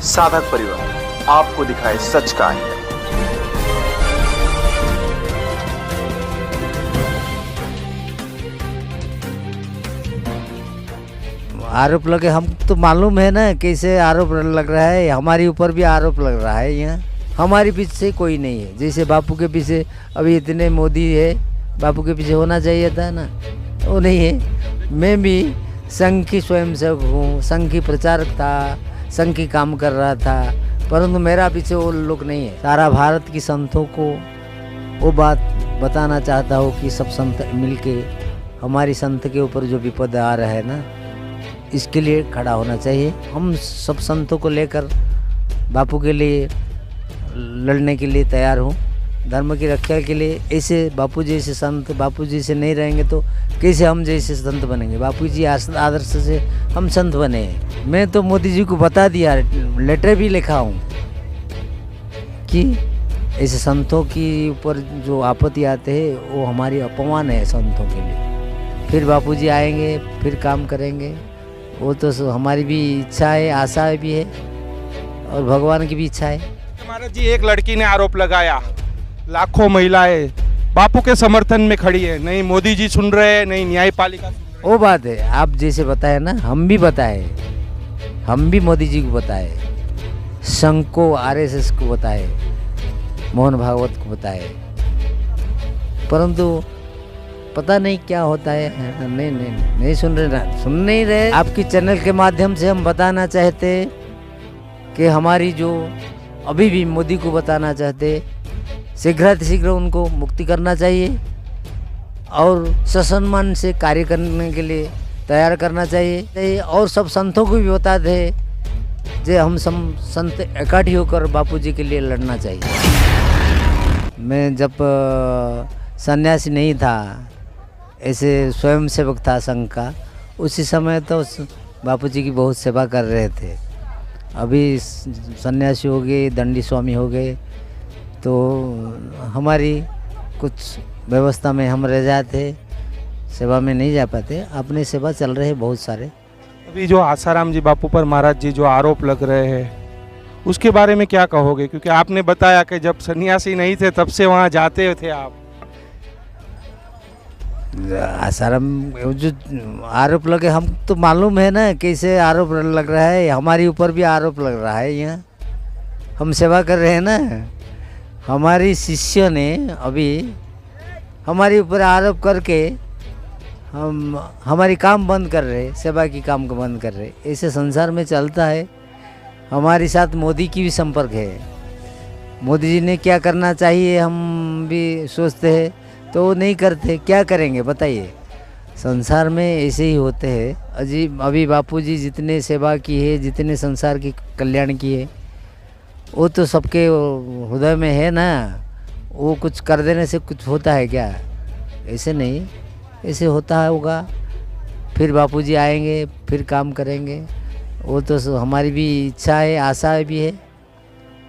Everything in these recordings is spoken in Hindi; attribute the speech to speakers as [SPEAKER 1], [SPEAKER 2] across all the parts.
[SPEAKER 1] साधक परिवार आपको दिखाए सच का आईना।
[SPEAKER 2] आरोप लगे, हम तो मालूम है ना कैसे आरोप लग रहा है, हमारे ऊपर भी आरोप लग रहा है। यहाँ हमारे पीछे कोई नहीं है। जैसे बापू के पीछे अभी इतने मोदी है, बापू के पीछे होना चाहिए था ना, वो नहीं है। मैं भी संघ की स्वयंसेवक हूँ, संघ की प्रचारक था, संघ की काम कर रहा था, परंतु मेरा पीछे वो लोग नहीं है। सारा भारत की संतों को वो बात बताना चाहता हूँ कि सब संत मिलके हमारी संत के ऊपर जो विपद आ रहा है ना, इसके लिए खड़ा होना चाहिए। हम सब संतों को लेकर बापू के लिए लड़ने के लिए तैयार हूँ, धर्म की रक्षा के लिए। ऐसे बापू जैसे संत, बापू जी से नहीं रहेंगे तो कैसे हम जैसे संत बनेंगे? बापू जी आदर्श से हम संत बने हैं। मैं तो मोदी जी को बता दिया, लेटर भी लिखा हूँ कि ऐसे संतों के ऊपर जो आपत्ति आते हैं वो हमारी अपमान है संतों के लिए। फिर बापू जी आएंगे, फिर काम करेंगे। वो तो हमारी भी इच्छा है, आशा भी है, और भगवान की भी इच्छा है।
[SPEAKER 3] महाराज जी, एक लड़की ने आरोप लगाया, लाखों महिलाएं बापू के समर्थन में खड़ी है, नहीं मोदी जी सुन रहे हैं, नहीं न्यायपालिका।
[SPEAKER 2] वो बात है, आप जैसे बताए ना, हम भी बताए, हम भी मोदी जी को बताए, संघ को, आरएसएस को बताए, मोहन भागवत को बताए, परंतु पता नहीं क्या होता है। नहीं सुन नहीं रहे। आपकी चैनल के माध्यम से हम बताना चाहते कि हमारी जो अभी भी मोदी को बताना चाहते, शीघ्र उनको मुक्ति करना चाहिए और ससम्मान से कार्य करने के लिए तैयार करना चाहिए। और सब संतों को भी बता दे जे हम सब संत इकट्ठे होकर बापू जी के लिए लड़ना चाहिए। मैं जब सन्यासी नहीं था, ऐसे स्वयंसेवक था संघ का, उसी समय तो बापू जी की बहुत सेवा कर रहे थे। अभी सन्यासी हो गए, दंडी स्वामी हो गए, तो हमारी कुछ व्यवस्था में हम रह जाते, सेवा में नहीं जा पाते। अपने सेवा चल रहे बहुत सारे।
[SPEAKER 3] अभी जो आसाराम जी बापू पर महाराज जी जो आरोप लग रहे हैं, उसके बारे में क्या कहोगे? क्योंकि आपने बताया कि जब सन्यासी नहीं थे तब से वहाँ जाते थे आप।
[SPEAKER 2] आसाराम जो आरोप लगे, हम तो मालूम है ना कैसे आरोप लग रहा है, हमारे ऊपर भी आरोप लग रहा है। यहाँ हम सेवा कर रहे हैं ना, हमारी शिष्य ने अभी हमारे ऊपर आरोप करके हम हमारी काम बंद कर रहे, सेवा की काम को बंद कर रहे। ऐसे संसार में चलता है। हमारे साथ मोदी की भी संपर्क है, मोदी जी ने क्या करना चाहिए हम भी सोचते हैं, तो वो नहीं करते। क्या करेंगे बताइए? संसार में ऐसे ही होते हैं अजीब। अभी बापू जी जितने सेवा की है, जितने संसार की कल्याण की है, वो तो सबके हृदय में है ना। वो कुछ कर देने से कुछ होता है क्या? ऐसे नहीं, ऐसे होता होगा। फिर बापू जी आएंगे, फिर काम करेंगे। वो तो हमारी भी इच्छा है, आशा भी है,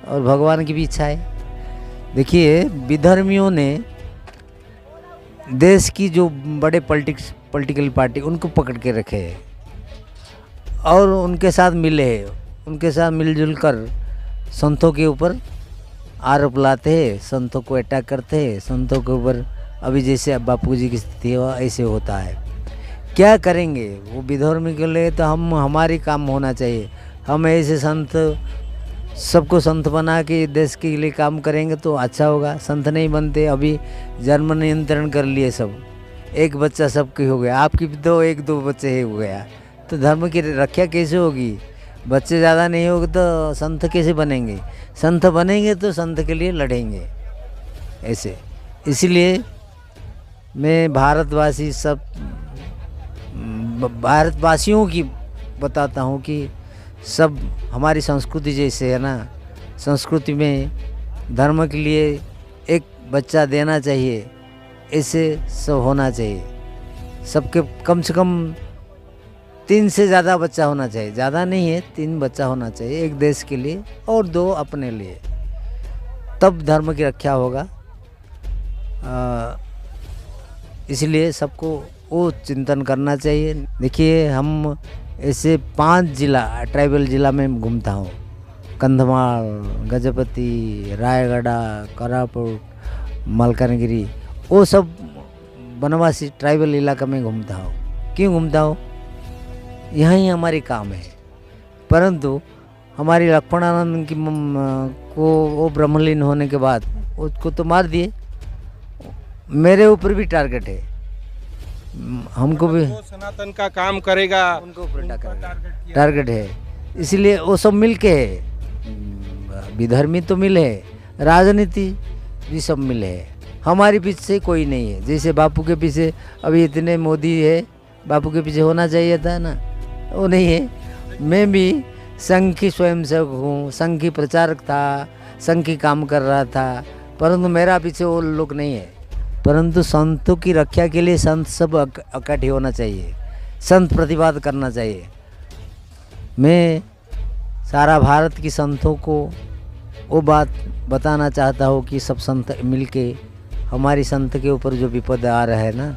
[SPEAKER 2] और भगवान की भी इच्छा है। देखिए, विधर्मियों ने देश की जो बड़े पॉलिटिकल पार्टी, उनको पकड़ के रखे हैं और उनके साथ मिले हैं, उनके साथ मिलजुल कर संतों के ऊपर आरोप लाते हैं, संतों को अटैक करते हैं, संतों के ऊपर। अभी जैसे अब बापू जी की स्थिति है ऐसे होता है। क्या करेंगे वो विधर्मी के लिए? तो हमारी काम होना चाहिए। हम ऐसे संत, सबको संत बना के देश के लिए काम करेंगे तो अच्छा होगा। संत नहीं बनते, अभी जन्म नियंत्रण कर लिए सब, एक बच्चा सबकी हो गया, आपकी भी तो एक दो बच्चे ही हो गया, तो धर्म की रक्षा कैसे होगी? बच्चे ज़्यादा नहीं होंगे तो संत कैसे बनेंगे? संत बनेंगे तो संत के लिए लड़ेंगे ऐसे। इसलिए मैं भारतवासी, सब भारतवासियों की बताता हूँ कि सब हमारी संस्कृति जैसे है ना, संस्कृति में धर्म के लिए एक बच्चा देना चाहिए, ऐसे सब होना चाहिए। सबके कम से कम 3 से ज़्यादा बच्चा होना चाहिए, ज़्यादा नहीं है, 3 बच्चा होना चाहिए, एक देश के लिए और 2 अपने लिए, तब धर्म की रक्षा होगा। इसलिए सबको वो चिंतन करना चाहिए। देखिए, हम ऐसे 5 जिला, ट्राइबल जिला में घूमता हूँ, कंधमाल, गजपति, रायगढ़, कोरापुट, मलकानगिरी, वो सब बनवासी ट्राइबल इलाका में घूमता हो। क्यों घूमता हो? यहाँ ही हमारी काम है। परंतु हमारी लक्ष्मणानंद की को वो ब्रह्मलीन होने के बाद उसको तो मार दिए। मेरे ऊपर भी टारगेट है, हमको भी
[SPEAKER 3] वो सनातन का काम करेगा,
[SPEAKER 2] उनको ऊपर टारगेट है। इसलिए वो सब मिल के है, विधर्मी तो मिले है, राजनीति भी सब मिले है। हमारे पीछे कोई नहीं है। जैसे बापू के पीछे अभी इतने मोदी है, बापू के पीछे होना चाहिए था ना, वो नहीं है। मैं भी संघ की स्वयंसेवक हूँ, संघ की प्रचारक था, संघ की काम कर रहा था, परंतु मेरा पीछे वो लोग नहीं है। परंतु संतों की रक्षा के लिए संत सब इकट्ठे होना चाहिए, संत प्रतिवाद करना चाहिए। मैं सारा भारत की संतों को वो बात बताना चाहता हूँ कि सब संत मिलके हमारी संत के ऊपर जो विपद आ रहा है ना,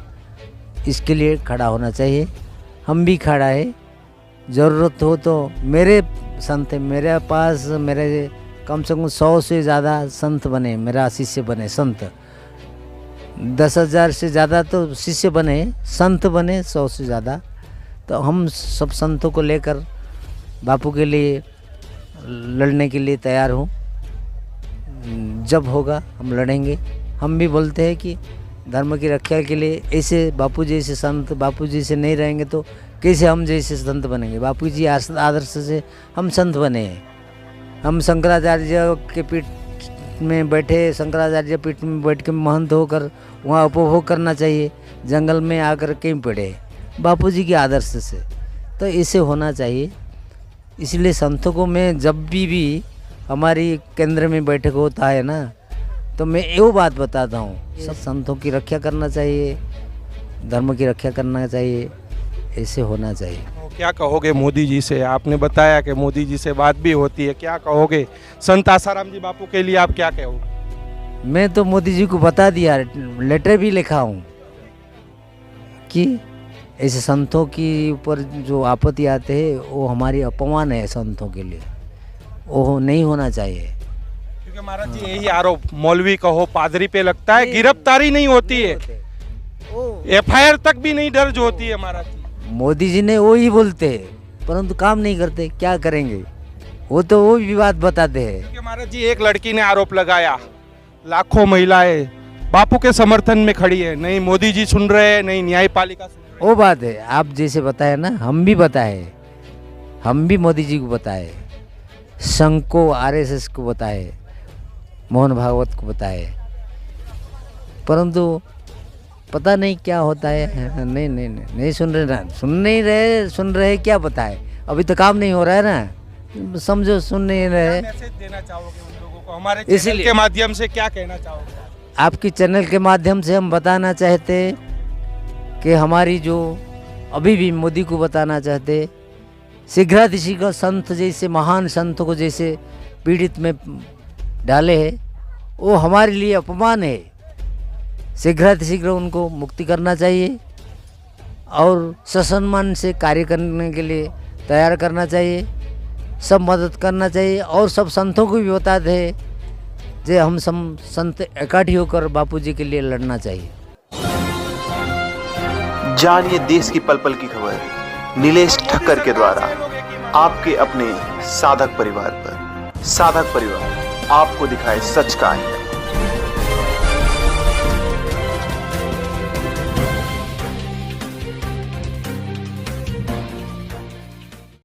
[SPEAKER 2] इसके लिए खड़ा होना चाहिए। हम भी खड़ा है। ज़रूरत हो तो मेरे संत, मेरे पास मेरे कम से कम 100 से ज़्यादा संत बने, मेरा शिष्य बने संत। 10,000 से ज़्यादा तो शिष्य बने, संत बने 100 से ज़्यादा। तो हम सब संतों को लेकर बापू के लिए लड़ने के लिए तैयार हूँ। जब होगा हम लड़ेंगे। हम भी बोलते हैं कि धर्म की रक्षा के लिए ऐसे बापू जैसे संत, बापू जी से नहीं रहेंगे तो कैसे हम जैसे संत बनेंगे। बापू जी आदर्श से हम संत बने हैं। हम शंकराचार्य के पीठ में बैठे, शंकराचार्य पीठ में बैठ के महंत होकर वहाँ उपभोग करना चाहिए, जंगल में आकर कहीं पड़े बापू जी के आदर्श से। तो इसे होना चाहिए। इसलिए संतों को मैं जब भी हमारी केंद्र में बैठक होता है ना, तो मैं वो बात बताता हूँ, सब संतों की रक्षा करना चाहिए, धर्म की रक्षा करना चाहिए, ऐसे होना चाहिए।
[SPEAKER 3] तो क्या कहोगे मोदी जी से? आपने बताया कि मोदी जी से बात भी होती है, क्या कहोगे? संत आसाराम जी बापू के लिए आप क्या कहोगे?
[SPEAKER 2] मैं तो मोदी जी को बता दिया, लेटर भी लिखा हूँ कि ऐसे संतों के ऊपर जो आपत्ति आते हैं वो हमारी अपमान है संतों के लिए, वो नहीं होना चाहिए।
[SPEAKER 3] क्योंकि महाराज जी यही आरोप मौलवी कहो, पादरी पे लगता है, गिरफ्तारी नहीं होती है, FIR तक भी नहीं दर्ज होती है। महाराज जी
[SPEAKER 2] मोदी जी ने वो ही बोलते हैं, परंतु काम नहीं करते। क्या करेंगे? वो तो वो भी बात बताते हैं।
[SPEAKER 3] क्योंकि महाराज जी एक लड़की ने आरोप लगाया, लाखों महिलाएं बापू के समर्थन में खड़ी है, नहीं मोदी जी सुन रहे हैं, नहीं न्यायपालिका सुन रही है।
[SPEAKER 2] वो बात है, आप जैसे बताए ना, हम भी बताए, हम भी मोदी जी को बताए, संघ को, RSS को बताए, मोहन भागवत को बताए, परंतु पता नहीं क्या होता है। नहीं सुन रहे ना, सुन रहे क्या पता है? अभी तो काम नहीं हो रहा है ना, समझो सुन नहीं रहे।
[SPEAKER 3] मैसेज देना चाहोगे उन लोगों को हमारे चैनल के माध्यम से, क्या कहना चाहोगे?
[SPEAKER 2] आपकी चैनल के माध्यम से हम बताना चाहते कि हमारी जो अभी भी मोदी को बताना चाहते, शीघ्रातिशीघ्र संत जैसे महान संतों को जैसे पीड़ित में डाले है, वो हमारे लिए अपमान है। शीघ्रातिशीघ्र उनको मुक्ति करना चाहिए और ससम्मान से कार्य करने के लिए तैयार करना चाहिए, सब मदद करना चाहिए। और सब संतों को भी बताते हैं जे हम सब संत इकट्ठे होकर बापू जी के लिए लड़ना चाहिए।
[SPEAKER 1] जानिए देश की पल पल की खबर नीलेश ठक्कर के द्वारा आपके अपने साधक परिवार पर। साधक परिवार आपको दिखाए सच का आईना।